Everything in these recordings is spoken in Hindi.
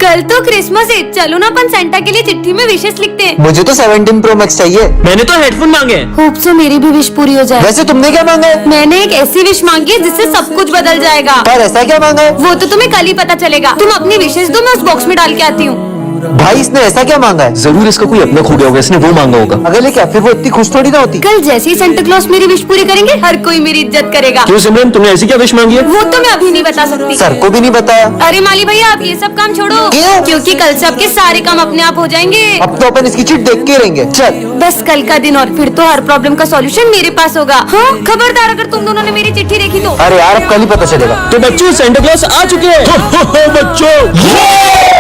कल तो क्रिसमस है, चलो ना अपन सेंटा के लिए चिट्ठी में विशेष लिखते हैं। मुझे तो 17 Pro Max चाहिए। मैंने तो हेडफोन मांगे। होप सो मेरी भी विश पूरी हो जाए। वैसे तुमने क्या मांगा है? मैंने एक ऐसी विश मांगी है जिससे सब कुछ बदल जाएगा। पर ऐसा क्या मांगा है? वो तो तुम्हें कल ही पता चलेगा। तुम अपनी विशेष दो, मैं उस बॉक्स में डाल के आती हूँ। भाई इसने ऐसा क्या मांगा है? जरूर इसका कोई अपना खो गया होगा, इसने वो मांगा होगा। अगर ले क्या फिर वो इतनी खुश थोड़ी ना होती। कल जैसे ही सेंटा क्लॉज मेरी विश पूरी करेंगे, हर कोई मेरी इज्जत करेगा। क्यों सिमरन, तुमने ऐसी क्या विश मांगी है? वो तो मैं अभी नहीं बता सकती। सर को भी नहीं बताया। अरे माली भैया, आप ये सब काम छोड़ो। क्यों? क्योंकि कल से आपके सारे काम अपने आप हो जाएंगे। अब तो अपन इसकी चिट देख के रहेंगे। चल बस कल का दिन और फिर तो हर प्रॉब्लम का सॉल्यूशन मेरे पास होगा। हाँ, खबरदार अगर तुम दोनों ने मेरी चिट्ठी देखी तो। अरे यार अब कल ही पता चलेगा। तो बच्चों सेंटा क्लॉज आ चुके हैं। बच्चों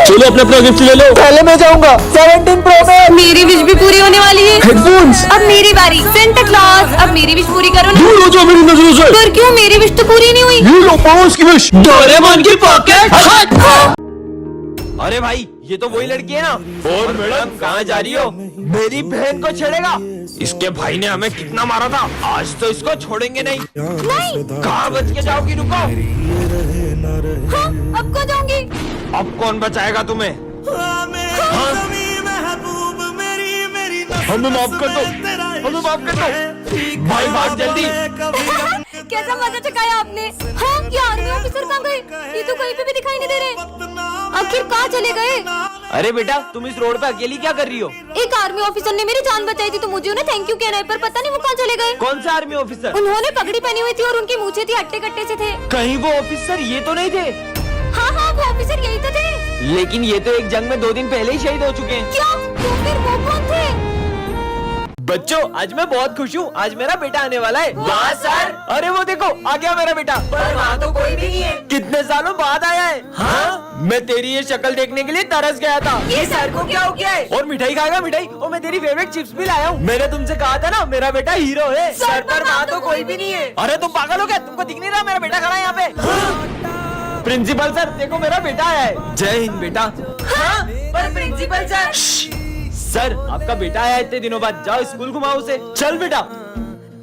चलो अपना अपना गिफ्ट ले लो। पहले मैं जाऊंगा 17 Pro Max। मेरी विश भी पूरी होने वाली है। हेडफोन्स। अब मेरी बारी। सेंटा क्लॉज अब मेरी विश पूरी करो ना। दूर हो जाओ मेरी नजरों से। पर क्यों, मेरी विश तो पूरी नहीं हुई। ये लो पाओ उसकी विश। डोरेमोन की पॉकेट। अरे भाई, ये तो वही लड़की है ना। और मैडम कहाँ जा रही हो? मेरी बहन को छेड़ेगा? इसके भाई ने हमें कितना मारा था, आज तो इसको छोड़ेंगे नहीं। नहीं। कहाँ बच के जाओगी? रुको। हाँ, अब को जाऊंगी। अब कौन बचाएगा तुम्हें? हमें माफ कर दो, हमें माफ कर दो। भाई भाग जल्दी। कैसा मजा चकाया आपने। हाँ, ये आर्मी ऑफिसर कहाँ गए? ये तो कहीं पे भी दिखाई नहीं दे रहे। आखिर कहाँ चले गए? अरे बेटा, तुम इस रोड पे अकेली क्या कर रही हो? एक आर्मी ऑफिसर ने मेरी जान बचाई थी तो मुझे उन्हें थैंक यू कहना है, पर पता नहीं वो कहाँ चले गए। कौन सा आर्मी ऑफिसर? उन्होंने पगड़ी पहनी हुई थी और उनकी मूछें थी हट्टे कट्टे से थे। कहीं वो ऑफिसर ये तो नहीं थे? हाँ हाँ, वो ऑफिसर यही तो थे। लेकिन ये तो एक जंग में 2 दिन पहले ही शहीद हो चुके हैं। क्या? तो फिर वो कौन थे? बच्चों, आज मैं बहुत खुश हूँ, आज मेरा बेटा आने वाला है। वाह सर! अरे वो देखो, आ गया मेरा बेटा। पर वहाँ तो कोई भी नहीं है। कितने सालों बाद आया है। हाँ? मैं तेरी ये शक्ल देखने के लिए तरस गया था। ये सर को क्या हो गया है? और मिठाई खाएगा मिठाई? और मैं तेरी फेवरेट चिप्स भी लाया हूँ। मैंने तुमसे कहा था ना, मेरा बेटा हीरो है। सर, पर वहाँ तो कोई भी नहीं है। अरे तुम पागल हो क्या? तुमको दिख नहीं रहा मेरा बेटा खड़ा है यहाँ पे? प्रिंसिपल सर, देखो मेरा बेटा आया है। जय हिंद बेटा। हाँ, पर प्रिंसिपल सर। सर, आपका बेटा आया इतने दिनों बाद, जाओ स्कूल घुमाओ उसे। चल बेटा।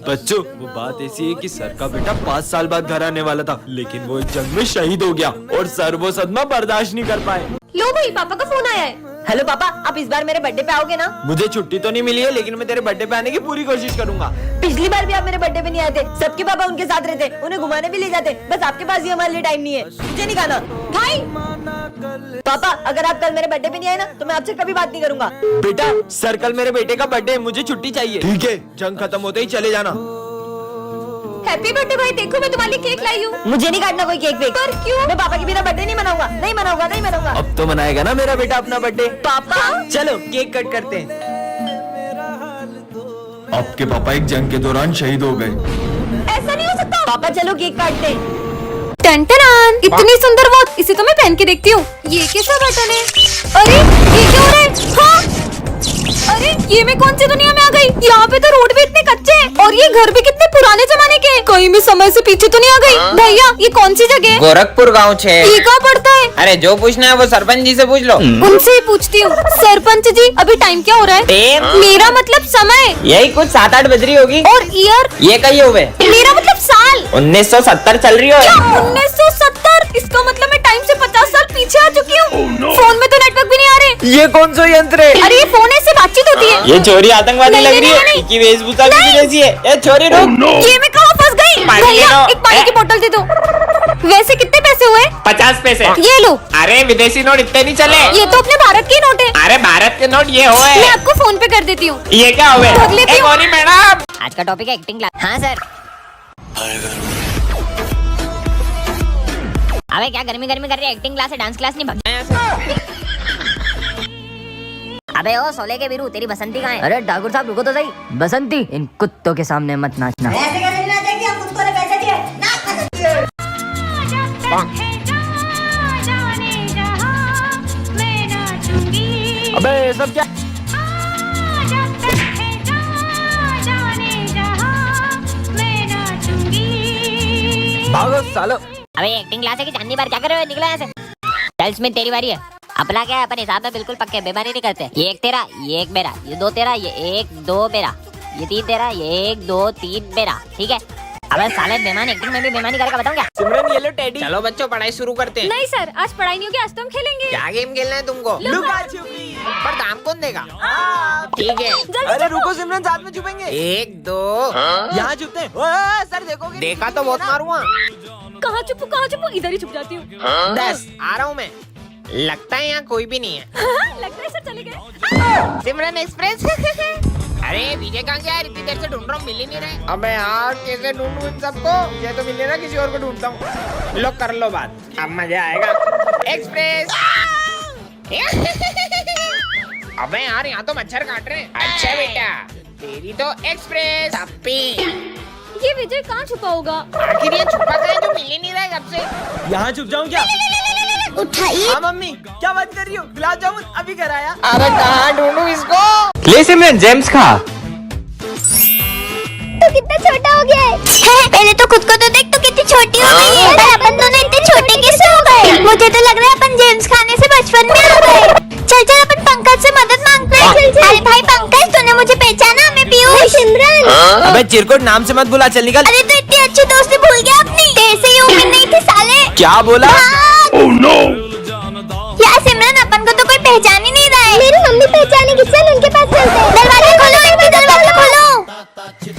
बच्चों, वो बात ऐसी है कि सर का बेटा 5 साल बाद घर आने वाला था, लेकिन वो एक जंग में शहीद हो गया और सर वो सदमा बर्दाश्त नहीं कर पाए। लो भाई, पापा का फोन आया है। हेलो पापा, आप इस बार मेरे बर्थडे पे आओगे ना? मुझे छुट्टी तो नहीं मिली है, लेकिन मैं तेरे बर्थडे पे आने की पूरी कोशिश करूंगा। पिछली बार भी आप मेरे बर्थडे पे नहीं आए थे। सबके पापा उनके साथ रहते, उन्हें घुमाने भी ले जाते। बस आपके पास ही हमारे लिए टाइम नहीं है। मुझे नहीं खाना। भाई पापा, अगर आप कल मेरे बर्थडे पे नहीं आए ना तो मैं आपसे कभी बात नहीं करूंगा। बेटा, सर कल मेरे बेटे का बर्थडे है, मुझे छुट्टी चाहिए। ठीक है, जंग खत्म होते ही चले जाना। हैप्पी बर्थडे भाई, देखो मैं तुम्हारे लिए केक लाई हूँ। मुझे नहीं काटना कोई केक। पर क्यों? मैं पापा के बिना बर्थडे नहीं मनाऊंगा। नहीं मनाऊंगा, नहीं मनाऊंगा। अब तो मनाएगा ना मेरा बेटा अपना बर्थडे। पापा चलो केक कट करते हैं। आपके पापा एक जंग के दौरान शहीद हो गए। ऐसा नहीं हो सकता। पापा चलो केक काटते हैं। टन-टन-टन, इतनी सुंदर वॉच, इसे तो मैं पहन के देखती हूँ। ये कैसा बटन है? अरे ये क्या हो रहा है? हाँ? अरे ये मैं कौन सी दुनिया में आ गई? यहाँ पे तो रोड भी इतने कच्चे हैं और ये घर भी कितने पुराने जमाने के हैं। कहीं मैं समय से पीछे तो नहीं आ गई? भैया ये कौन सी जगह है? गोरखपुर गांव छे। ये कहाँ पड़ता है? अरे जो पूछना है वो सरपंच जी से पूछ लो। उनसे ही पूछती हूँ। सरपंच जी, अभी टाइम क्या हो रहा है? टाइम? मेरा मतलब समय। यही कुछ 7-8 बज रही होगी। और ईयर? ये कही हुए मेरा मतलब साल। 1970 चल रही हो। 1970? इसका मतलब मैं टाइम से 50 साल पीछे आ चुकी हूँ। फोन में तो नेटवर्क भी नहीं आ रहे। ये कौन सा यंत्र है? अरे ये फोन से बातचीत होती है। ये छोरी आतंकवादी नहीं, लग नहीं, रही नहीं, है। नहीं। इसकी वेशभूषा भी जैसी है। ये छोरी रुक। ये मैं कहाँ फंस गई? पानी भैया ले लो। एक पानी की बोतल दे दो। वैसे कितने पैसे हुए? 50 पैसे। ये लो। अरे विदेशी नोट इतने नहीं चले। ये तो अपने भारत के नोट है। अरे भारत के नोट ये हुए। मैं आपको फोन पे कर देती हूँ। ये क्या हुए? रख लेती हूँ। मैडम, आज का टॉपिक है एक्टिंग क्लास। हाँ सर। अबे क्या गर्मी गर्मी कर रही है? एक्टिंग क्लास है, डांस क्लास नहीं। भग जाए यहाँ से। अबे ओ सोले के वीरू, तेरी बसंती कहाँ है? अरे ठाकुर साहब रुको तो सही। बसंती, इन कुत्तों के सामने मत नाचना। ऐसे कैसे नहीं नाचेंगे? हम कुत्तों ने पैसे दिए। नाच मत। अबे सब क्या? भागो सालो। अबे एक्टिंग क्लास है कि चांदनी बार? क्या कर रहे हो? निकलो यहाँ से। चल स्मिथ, तेरी बारी है। अपना क्या है, अपन हिसाब में बिल्कुल पक्के, बेईमानी नहीं करते। ये 1 तेरा, ये 1 मेरा, ये 2 तेरा, ये 1 2 मेरा, ये 3 तेरा, ये 1 2 3 मेरा। ठीक है, अबे साले बेईमान एक्टिंग में भी बेईमानी करके बताऊं क्या? सिमरन ये लो टेडी। चलो बच्चों पढ़ाई शुरू करते हैं। नहीं सर, आज पढ़ाई नहीं होगी, आज तो हम खेलेंगे। क्या गेम खेलना है तुमको? लुका छुपी। पर दाम कौन देगा? ठीक है। अरे रुको सिमरन, साथ में छुपेंगे। 1 2 यहाँ छुपते हैं। ओए, सर देखोगे? देखा तो बहुत मारूंगा। कहाँ छुपू, इधर ही छुप जाती हूँ। 10 आ रहा हूँ मैं। लगता है यहाँ कोई भी नहीं है। लगता है सर चले गए। सिमरन एक्सप्रेस। अरे विजय कहाँ गया? इतनी देर से ढूंढ रहा हूँ, मिल ही नहीं रहे। अबे यार कैसे ढूंढूं इन सबको? ये तो मिल नहीं रहा, किसी और को ढूंढता हूँ। लो कर लो बात, अब मजा आएगा। एक्सप्रेस। अबे यार यहाँ तो मच्छर काट रहे हैं। अच्छा बेटा, तेरी तो एक्सप्रेस अप्पी। ये विजय कहाँ छुपा होगा? आखिर ये छुपा कहाँ है जो मिल ही नहीं रहा है कब से? यहाँ छुप जाऊँ क्या? उठाइए। हाँ मम्मी, क्या बात कर रही हो? गुलाब जामुन अभी घर आया। अरे कहाँ ढूंढूं इसको? ले सिमरन जेम्स खा। तू कितना छोटा हो गया है? पहले तो खुद को तो देख, तू कितनी छोटी हो गई है। अरे अपन दोनों इतने छोटे कैसे हो गए? मुझे तो लग रहा है अपन जेम्स खाने से बचपन में आ गए। चल चल अपन पंकज से मदद मांगते हैं। अरे भाई पंकज, तूने मुझे पहचाना? मैं पीयूष। सिमरन। अबे चिरकुट, नाम से मत बुला, चल निकल। अरे तू इतनी अच्छी दोस्ती भूल गया अपनी? तेरे से ये उम्मीद नहीं थी साले। क्या बोला? यार सिमरन, अपन को तो कोई पहचान ही नहीं रहा है। मेरी मम्मी पहचानेगी, चल उनके पास चलते हैं। दरवाजा खोलो, इनके दरवाजा खोलो।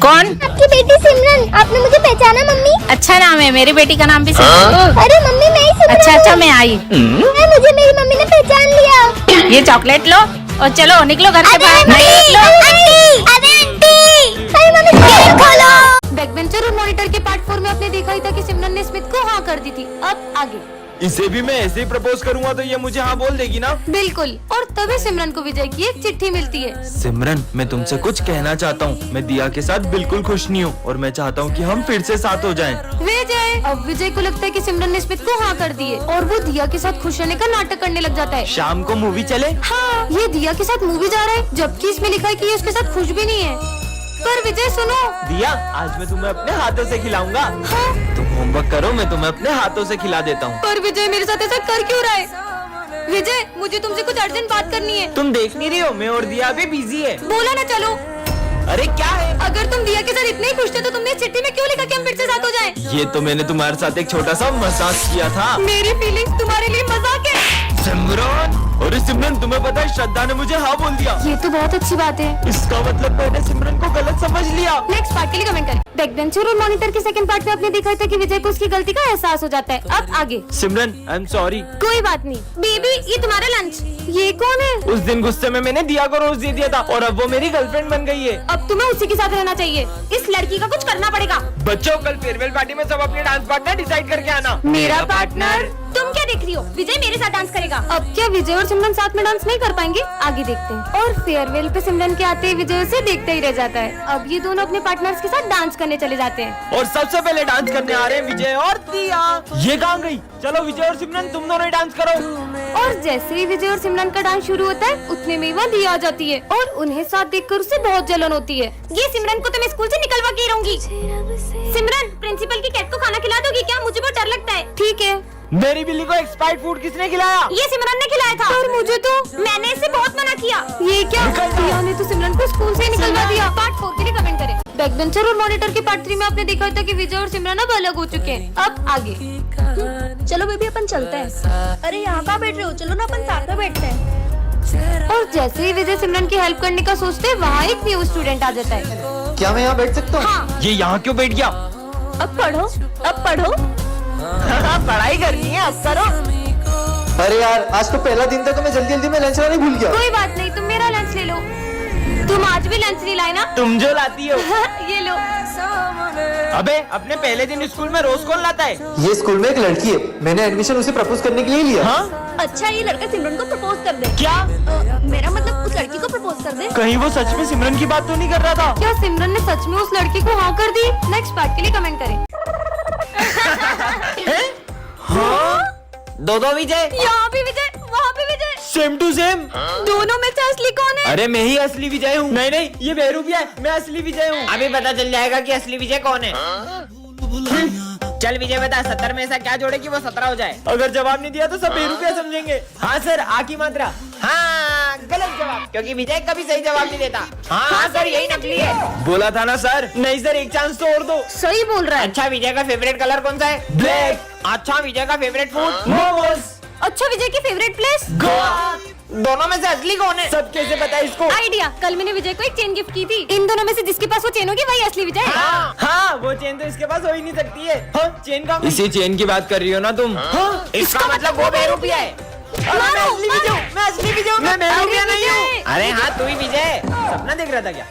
कौन? आपकी बेटी सिमरन। आपने मुझे पहचाना मम्मी? अच्छा नाम है, मेरी बेटी का नाम भी सिमरन। अरे मम्मी, मैं ही सिमरन अच्छा हूँ। मैं आई। मुझे मेरी मम्मी ने पहचान लिया। ये चॉकलेट लो और चलो निकलो घर से अरे बाहर। आंटी, आंटी, अरे आंटी, अरे मम्मी गेट खोलो। बैकबेंचर और मॉनिटर के पार्ट 4 में आपने देखा ही था कि सिमरन ने स्मिथ को हाँ कर दी थी। अब आगे। इसे भी मैं ऐसे ही प्रपोज करूंगा तो ये मुझे हाँ बोल देगी ना? बिल्कुल, और तभी सिमरन को विजय की एक चिट्ठी मिलती है। सिमरन, मैं तुमसे कुछ कहना चाहता हूँ। मैं दिया के साथ बिल्कुल खुश नहीं हूँ और मैं चाहता हूँ कि हम फिर से साथ हो जाएं। विजय, अब विजय को लगता है कि सिमरन ने स्मिथ को हाँ कर दी है और वो दिया के साथ खुश रहने का नाटक करने लग जाता है। शाम को मूवी चले? हाँ, ये दिया के साथ मूवी जा रहा है, जबकि इसमें लिखा है कि ये उसके साथ खुश भी नहीं है। पर विजय सुनो। दिया, आज मैं तुम्हें अपने हाथों से खिलाऊंगा। हाँ? तुम होमवर्क करो, मैं तुम्हें अपने हाथों से खिला देता हूँ। पर विजय मेरे साथ ऐसा कर क्यों रहा है? विजय, मुझे तुमसे कुछ अर्जेंट बात करनी है। तुम देख नहीं रही हो, मैं और दिया भी बिजी है। बोला ना चलो। अरे क्या है? अगर तुम दिया के साथ इतने ही खुश थे तो तुमने इस चिट्ठी में क्यों लिखा कि हम फिर से साथ हो जाएं? ये तो मैंने तुम्हारे साथ एक छोटा सा मजाक किया था। मेरी फीलिंग्स तुम्हारे लिए मजाक है। सिमरन, अरे सिमरन, तुम्हें पता है श्रद्धा ने मुझे हाँ बोल दिया। ये तो बहुत अच्छी बात है। इसका मतलब मैंने सिमरन को गलत समझ लिया। नेक्स्ट पार्ट के लिए कमेंट करें। बैकबेंचर और मॉनिटर के सेकंड पार्ट में आपने देखा था कि विजय को उसकी गलती का एहसास हो जाता है। अब आगे। सिमरन, आई एम सॉरी। कोई बात नहीं। बेबी, ये तुम्हारा लंच। ये कौन है? उस दिन गुस्से में मैंने दिया को रोज दे दिया था और अब वो मेरी गर्लफ्रेंड बन गई है। अब तुम्हें उसी के साथ रहना चाहिए। इस लड़की का कुछ करना पड़ेगा। बच्चों, कल फेयरवेल पार्टी में सब अपने डांस पार्टनर डिसाइड करके आना। मेरा पार्टनर? तुम क्या देख रही हो? विजय मेरे साथ डांस करेगा। अब क्या विजय और सिमरन साथ में डांस नहीं कर पाएंगे? आगे देखते हैं। और फेयरवेल पे सिमरन के आते ही विजय उसे देखते ही रह जाता है। अब ये दोनों अपने पार्टनर्स के साथ डांस करने चले जाते हैं। और सबसे पहले डांस करने आ रहे हैं विजय और दिया। ये कहाँ गई? चलो विजय और सिमरन, तुम दोनों ही डांस करो। और जैसे ही विजय और सिमरन का डांस शुरू होता है, उतने में वहाँ दिया आ जाती है और उन्हें साथ देखकर उसे बहुत जलन होती है। ये सिमरन को तो मैं स्कूल से निकलवा के ही रहूंगी। सिमरन, प्रिंसिपल की कैट को खाना खिला दोगी क्या? मुझे बहुत डर लगता है। ठीक है। मेरी बिल्ली को एक्सपायर्ड फूड किसने खिलाया? ये सिमरन ने खिलाया था। पर मुझे तो मैंने इसे बहुत मना किया। ये क्या? दिया ने तो सिमरन को स्कूल से ही निकलवा दिया। पार्ट 4 के लिए कमेंट करें। बैकबेंचर और मॉनिटर के पार्ट 3 में आपने देखा था कि विजय और सिमरन अब अलग हो चुके हैं। अब आगे। चलो बेबी अपन चलते हैं। अरे यहाँ कहाँ बैठ रहे हो? चलो ना अपन साथ में बैठते हैं। और जैसे ही विजय सिमरन की हेल्प करने का सोचते हैं, वहाँ एक न्यू स्टूडेंट आ जाता है। क्या मैं यहाँ बैठ सकता हूँ? हाँ। ये यहाँ क्यों बैठ गया? अब पढ़ो, अब पढ़ो। पढ़ाई करनी है, अब करो। अरे यार, आज तो पहला दिन था तो मैं जल्दी जल्दी में लंच लाने भूल गया। कोई बात नहीं, तुम मेरा लंच ले लो। तुम आज भी लंच नहीं लाए ना? तुम जो लाती हो। ये लो। अबे, अपने पहले दिन स्कूल में रोज कौन लाता है? ये स्कूल में एक लड़की है, मैंने एडमिशन उसे प्रपोज करने के लिए लिया। हाँ? अच्छा, ये लड़का सिमरन को प्रपोज कर दे। क्या? मेरा मतलब उस लड़की को प्रपोज कर दे। कहीं वो सच में सिमरन की बात तो नहीं कर रहा था? क्या सिमरन ने सच में उस लड़की को हाँ कर दी? नेक्स्ट पार्ट के लिए कमेंट करें। हाँ? दो विजय। यहाँ भी विजय, वहाँ भी विजय। Same to same. दोनों में से असली कौन है? अरे मैं ही असली विजय हूँ। नहीं नहीं, ये बेहरूपिया है, मैं असली विजय हूँ। अभी पता चल जाएगा कि असली विजय कौन है। चल विजय बता, 70 में ऐसा क्या जोड़े कि वो 17 हो जाए? अगर जवाब नहीं दिया तो सब बेरूपिया समझेंगे। हाँ सर, आ की मात्रा। हाँ गलत जवाब, क्योंकि विजय कभी सही जवाब नहीं देता। हाँ सर, यही नकली है। बोला था ना सर। नहीं सर, एक चांस तो और दो। सही बोल रहा है। अच्छा, विजय का फेवरेट कलर कौन सा है? ब्लैक। अच्छा, विजय का फेवरेट फूड? मोमोज। अच्छा, विजय की फेवरेट प्लेस? गोवा। दोनों में से असली कौन है? सब कैसे पता है इसको? आइडिया, कल मैंने विजय को एक चेन गिफ्ट की थी। इन दोनों में से जिसके पास वो चेन होगी वही असली विजय है। हाँ, वो चेन तो इसके पास हो ही नहीं सकती है। हाँ, चेन का इसी चेन की बात कर रही हो ना तुम? हाँ, इसका मतलब वो बेरूपिया है। मैं असली विजय हूँ, मैं असली विजय हूँ, मैं बेरूपिया नहीं हूँ। अरे हाँ, तू ही विजय। सपना देख रहा था क्या?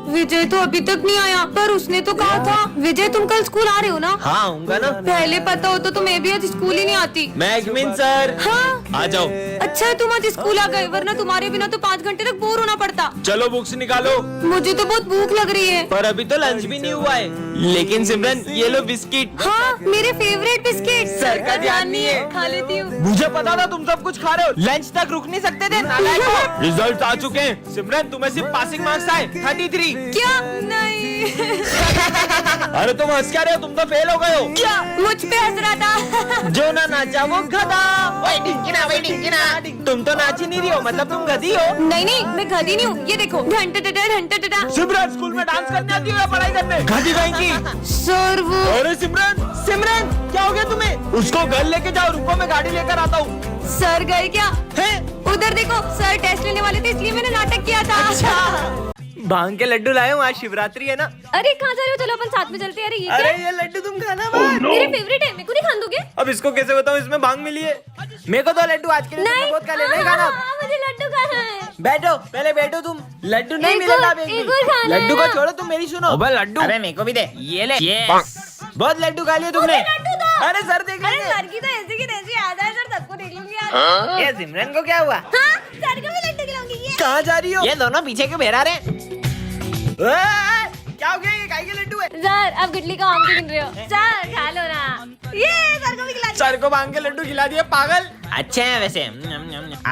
विजय तो अभी तक नहीं आया, पर उसने तो कहा था। विजय, तुम कल स्कूल आ रहे हो ना? हाँ, आऊंगा ना। पहले पता होता तो मैं भी आज स्कूल ही नहीं आती। मैगमिन सर। हाँ, आ जाओ। अच्छा है तुम आज स्कूल आ गए, वरना तुम्हारे बिना तो 5 घंटे तक बोर होना पड़ता। चलो बुक्स निकालो। मुझे तो बहुत भूख लग रही है। पर अभी तो लंच भी नहीं हुआ है। लेकिन सिमरन, ये लो बिस्किट। हाँ, मेरे फेवरेट बिस्किट। सर का ध्यान नहीं है। खा लेती हूँ। मुझे पता था तुम सब कुछ खा रहे हो। लंच तक रुक नहीं सकते थे नालायकों। रिजल्ट आ चुके हैं। सिमरन, तुम्हें सिर्फ पासिंग मार्क्स आए 33। क्या? नहीं। अरे तुम हंस क्या रहे हो? तुम तो फेल हो गए हो। क्या? मुझ पे हंस रहा था। जो ना नाचा वो गधा। ओए ढिंकिना, भाई ढिंकिना। तुम तो नाच ही नहीं रही हो, मतलब तुम गधी हो। नहीं नहीं, मैं गधी नहीं हूँ। ये देखो, घंटे टटा। सिमरन, स्कूल में डांस करने आती हो या पढ़ाई करने? गधी भाई की। सर वो। अरे सिमरन क्या हो गया तुम्हें? उसको घर लेके जाओ, रुको मैं गाड़ी लेकर आता हूँ। सर गए क्या? है? उधर देखो, सर टेस्ट लेने वाले थे, इसलिए मैंने नाटक किया था। अच्छा। भांग के लड्डू लाए हूँ, आज शिवरात्रि है ना। अरे कहाँ जा रहे हो? चलो अपन साथ में चलते हैं। अरे ये क्या? अरे ये लड्डू तुम खाना मत। मेरे फेवरेट है, मेरे को नहीं खान दोगे? अब इसको कैसे बताऊँ, इसमें भांग मिली है। मेरे को तो लड्डू आज के लिए तुमने बहुत खा लेना है। खाना। मुझे लड्डू खाना है। बैठो, पहले बैठो तुम। लड्डू नहीं एक मिलेगा और- अब एक एक भी। और खाना है लड्डू को ना। छोड़ो, तुम मेरी सुनो। अबे लड्डू। अबे मेरे को भी दे। ये ले। बहुत लड्डू खा लिए तुमने। लड्डू दो। अरे सर देख अरे लेंगे। सर की तो ऐसी की तैसी याद है, सर सबको देख लूंगी आज। ये सिमरन को क्या हुआ? हाँ, सर को भी लड्डू खिलाऊंगी। ये कहाँ जा रही हो? ये दोनों पीछे क्यों बहरा रहे? क्या हो गया? ये काहे के लड्डू है? सर, अब गुटली का आम क्यों गिन रहे हो? सर खा लो ना। ये सर को भी खिला दो। सर को भांग के लड्डू खिला दिए, पागल। अच्छे हैं वैसे।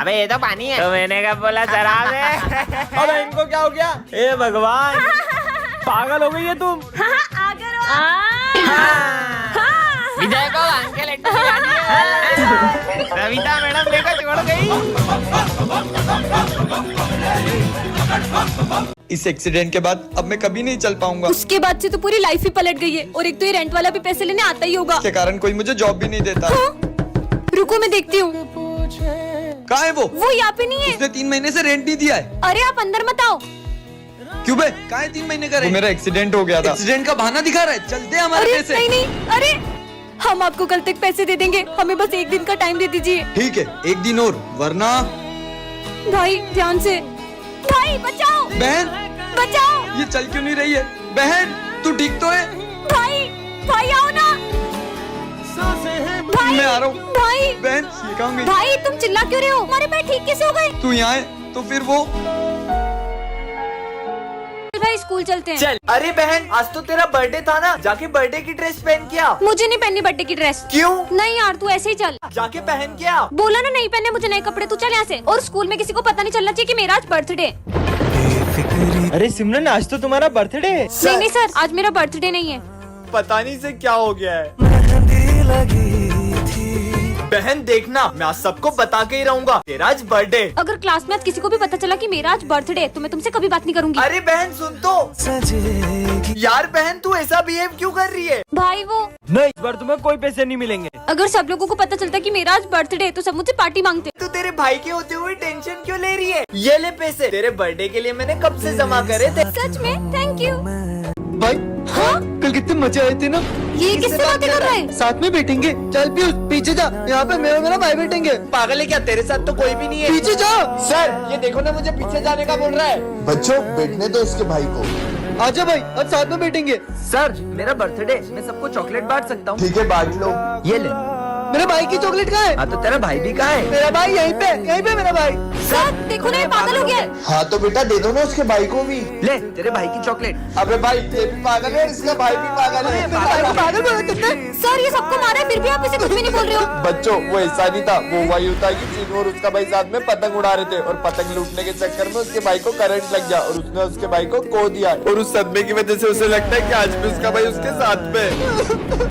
अबे ये तो पानी है। तो मैंने कब बोला शराब है? अब इनको क्या हो गया? ए भगवान, पागल हो गई है तुम। हाँ, आकर हाँ। विजय को अंकल लड्डू खिलानी है। सविता मैडम लेकर छोड़ गई। इस एक्सीडेंट के बाद अब मैं कभी नहीं चल पाऊंगा। उसके बाद से तो पूरी लाइफ ही पलट गई है। और एक तो ये रेंट वाला भी पैसे लेने आता ही होगा। इसके कारण कोई मुझे जॉब भी नहीं देता। हाँ? रुको मैं देखती हूँ। कहाँ है वो? वो यहाँ पे नहीं है। उसने 3 महीने से रेंट नहीं दिया है। अरे आप अंदर मत आओ। क्यों बे? कहाँ है 3 महीने का रेंट? मेरा एक्सीडेंट हो गया था। एक्सीडेंट का बहाना दिखा रहा है। चलते हैं हमारे अरे पैसे। नहीं नहीं, अरे हम आपको कल तक पैसे दे देंगे, हमें बस 1 दिन का टाइम दे दीजिए। ठीक है, 1 दिन और, वरना। भाई ध्यान से। भाई बचाओ, बहन, बचाओ। ये चल क्यों नहीं रही है? बहन, तू ठीक तो है? भाई, भाई आओ ना। भाई, मैं आ रहा हूँ। भाई, बहन, ये कहाँ गई? भाई तुम चिल्ला क्यों रहे हो? हमारे पैर ठीक कैसे हो गए? तू यहाँ है तो फिर वो। भाई स्कूल चलते हैं। चल। अरे बहन, आज तो तेरा बर्थडे था ना, जाके बर्थडे की ड्रेस पहन के आ। मुझे नहीं पहननी बर्थडे की ड्रेस। क्यों? नहीं यार, तू ऐसे ही चल। जाके पहन के आ। बोला ना नहीं पहने मुझे नए कपड़े, तू चल यहाँ से। और स्कूल में किसी को पता नहीं चलना चाहिए कि मेरा आज बर्थडे। अरे सिमरन, आज तो तुम्हारा बर्थडे है। नहीं नहीं सर, आज मेरा बर्थडे नहीं है। पता नहीं से क्या हो गया है। बहन देखना, मैं आज सबको बता के ही रहूंगा, तेरा आज बर्थडे। अगर क्लास में आज किसी को भी पता चला कि मेरा आज बर्थडे है तो मैं तुमसे कभी बात नहीं करूंगी। अरे बहन सुन तो। यार बहन, तू ऐसा बिहेव क्यों कर रही है? भाई वो, नहीं, इस बार तुम्हें कोई पैसे नहीं मिलेंगे। अगर सब लोगों को पता चलता कि मेरा आज बर्थडे है तो सब मुझसे पार्टी मांगते। तू तेरे भाई के होते हुए टेंशन क्यों ले रही है? ये ले पैसे, तेरे बर्थडे के लिए मैंने कब से जमा करे थे। सच में? Thank you. भाई, हाँ, कल कितने मजे आए थे ना। ये किससे बातें कर रहा है? साथ में बैठेंगे। चल पीयूष, पीछे जा। यहाँ पे मेरा भाई बैठेंगे। पागल है क्या? तेरे साथ तो कोई भी नहीं है। पीछे जा। सर, ये देखो ना, मुझे पीछे जाने का बोल रहा है। बच्चों, बैठने दो इसके भाई को। आजा भाई, आज साथ में बैठेंगे। सर, मेरा बर्थडे, मैं सबको चॉकलेट बांट सकता हूँ। ठीक है, बांट लो। ये ले। मेरे भाई की चॉकलेट कहाँ है? हाँ, तो तेरा भाई भी कहाँ है? मेरा भाई यहीं पे मेरा भाई। सर देखो ना, ये पागल हो गया है। हाँ तो बेटा दे दो ना उसके भाई को भी। ले, तेरे भाई की चॉकलेट। अबे भाई, ये भी पागल है, इसका भाई भी पागल है। पागल बोला तुमने? सर ये सबको मारा है, फिर भी आप इसे कुछ भी नहीं बोल रहे हो। बच्चों, वो ऐसा नहीं था। वो हुआ यूं था कि चीनू और उसका भाई साथ में पतंग उड़ा रहे थे और पतंग लूटने के चक्कर में उसके भाई को करंट लग गया और उसने उसके भाई को खो दिया और उस सदमे की वजह से उसे लगता है कि आज भी उसका भाई उसके साथ में।